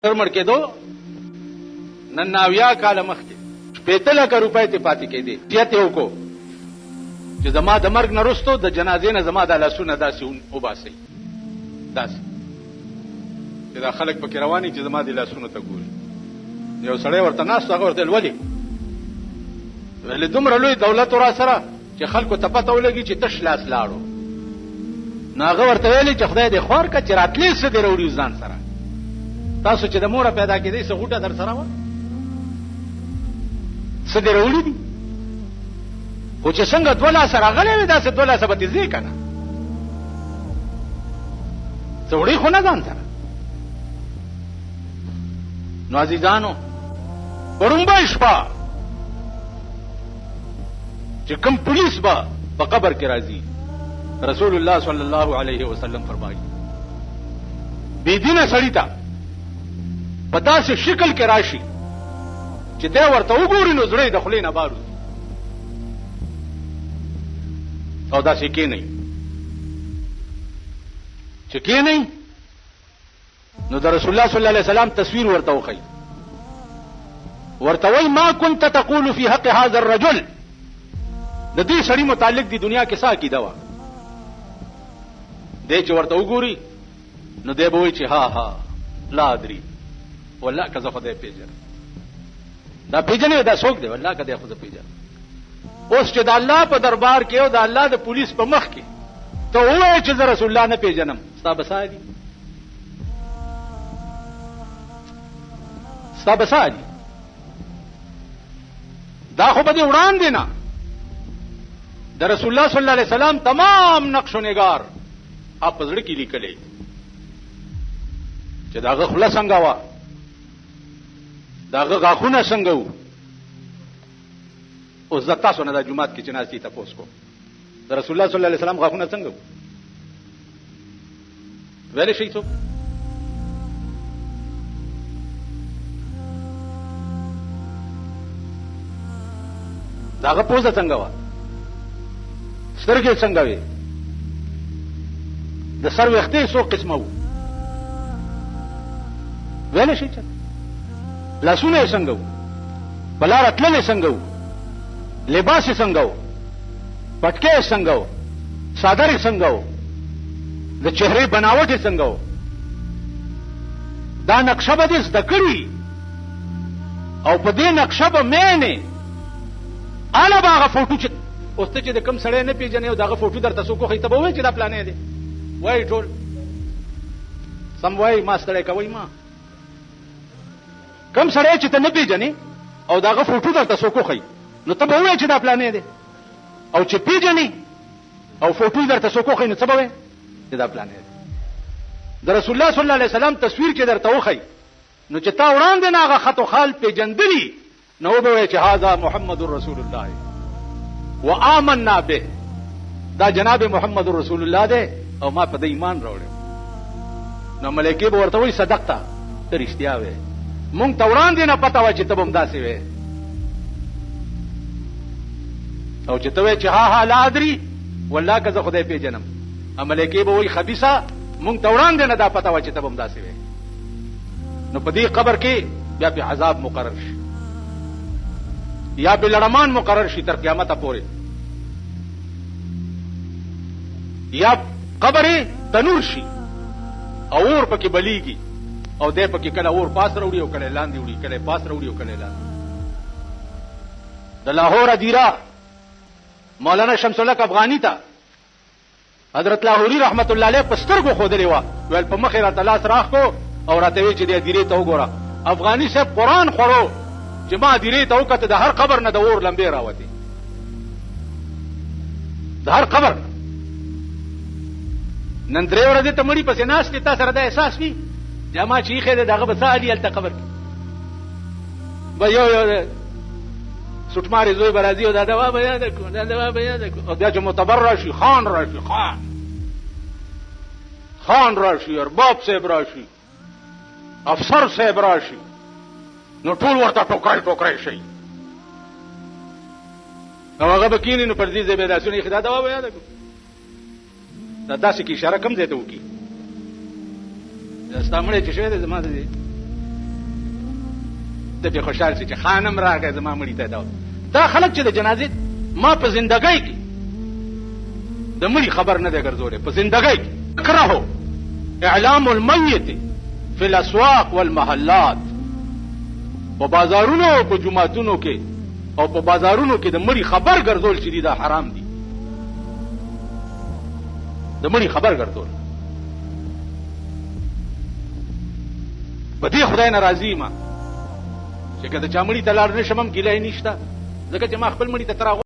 مړ کېدو نن 90 کال مخکې 15 لک روپۍ ته پاتې کېدې دیت یو کو چې زما د مرګ نه وروسته د جنازې نه زما د لاسونه داسې وباسي داسې چې دا خلک پکې رواني چې زما د لاسونو ته ګوري یو سړی ورته ناست هغه ورته ولې دومره لوی دولت را سره چې خلکو ته پته ولګي چې تش لاس لاړو نو هغه ورته ویلي چې خدای دې خوار که چې راتلې څه دې راوړي ځان سره تاسو چې د موره پیدا کېدې څه غوټه در سره وه څه دې راوړي دي خو چې څنګه 2 لاسه راغلی وي داسې 2 لاسه به دې ځې که نه څه وړې خو نه ځان سره نو عزیزانو پرونبه شپه چې کوم پولیس به په قبر کې راځي رسول الله صلی الله علیه وسلم فرمایي بېدینه سړي ته په داسې شکل کې راشي چې دی ورته وګوري نو زړه یې د خولې نه بار وځي او داسې کېنئ چې کېنئ نو د رسول الله صلی الله علیه وسلم تصویر ورته وښیي ورته وایي ما كنت تقول في حق هذا الرجل د دې سړي متعلق دی دنیا کې څه عقیده وه دی چې ورته وګوري نو دی به وایي چې ها ها لا ادري والله که زه خدای پیژنم دا پیژنې دا څوک دی والله که دی خو زه پیژنم اوس چې د الله په دربار کې او د الله د پولیس په مخ کې ته ووایې چې زه رسول الله نه پیژنم ستا به څه دي ستا به څه دي دا خو به دې وړاندې نه د رسول الله صلی الله علیه وسلم تمام نقش و نگار اپ په زړه کې لیکلې چې داغه خوله څنګه وه داغه غاښونه څنګه وو اوس زه تاسو نه د جومات کې چې ناستې تپوس کوم د رسول الله صلی الله علیه وسلم غاښونه څنګه وو ویلی شئ څوک داغه پوزه څنګه وه سترګې څنګه وې د سر ویښتې څو قسمه وو ویلی شئ چې لاسونه یې څنګه وو په لاره تللې څنګه وو لباس یې څنګه وو پټکې یې څنګه وو څادر یې څنګه وو د چهرې بناوټ یې څنګه وو دا نقشه به دې زده کړي او په دې نقشه به مینې اله به هغه فوټو چې اوس ته چې د کوم سړی نه پېژنې او دغه فوټو درته څوک وښیي ته به ووایې چې دا پلانې دی وایي ټول سم وایي ما ستړی کوئ ما کم سړی چې ته نه پېژنې او دغه فوټو درته څوک وښیي نو ته به ووایې چې دا پلانې دی او چې پېژنې او فوټو درته څوک وښیي نو څه به وایې چې دا پلانې دی د رسول الله صلی الله علیه وسلم تصویر چې درته وښیي نو چې تا وړاندې نه هغه خط و خال پېژندلي نو به وایې چې هذا محمد رسول الله وآمنا به دا جناب محمد رسول الله دی او ما په دې ایمان راوړم نو ملائکه به ورته وایي صدقته ته رښتیا وې مونږ ته وړاندې نه پته وه چې ته به هم داسې وې او چې ته وایې چې ها ها لا ادري والله که زه خدای پېژنم ملائکه به وایي خبیثه مونږ ته وړاندې نه دا پته وه چې ته به هم داسې وې نو په دې قبر کې بیا پې عذاب مقرر شي یا بلړمان مقرر شي تر قیامته پورې یا قبر تنور شي او اور پکې بلیږي او دی پکې کله اور پاس راوړي او کله لاندې وړي کله پاس راوړي او کله لاندې د لاهور ادیره مولانا شمس الحق افغانی ته حضرت لاهوري رحمت الله علیه په سترګو ښودلې وه ویل په مخې راته لاس راخ کو او راته وی چې دې ادیرې ته وګوره افغاني صاحب قرآن خورو چې ما ادیرې ته وکته د هر قبر نه د اور لمبې راوتې د هر قبر نن 3 ورځې ته مړي پسې ناست دي تا سره دا احساس وي چې ما چې ایښی دی د هغه به څه حالي هلته قبر کې به یو سوټمارې زوی به راځي او دا دوا به یاده کړو دا دوا به یاده کړو او بیا چې معتبر راشي خان راشي خان راشي ارباب صاحب راشي افسر صاحب راشي نو ټول ورته ټوکرای ټوکرای شي نو هغه به کینی نو پر دې ځای به داسونه یې دا دوا به یاده کړو دا داسې کې اشاره کم ځای ته وکړي ستا مړی چې شوی دی زما د ته پې خوشحال شي چې خانم راغی زما مړي ته دا خلک چې د جنازې ما په زندګۍ کې د مړي خبر نه دی ګرځولی په زندګۍ کې اکرهو اعلام المیت فی الاسواق والمحلات په بازارونو او په جوماتونو کې او په بازارونو کې د مړي خبر ګرځول چې دي دا حرام دي د مړي خبر ګرځول په دې خدای ناراضي یم چې که د چا مړي ته لاړ نه شم هم ګیله یې نشته ځکه چې ما خپل مړي ته تر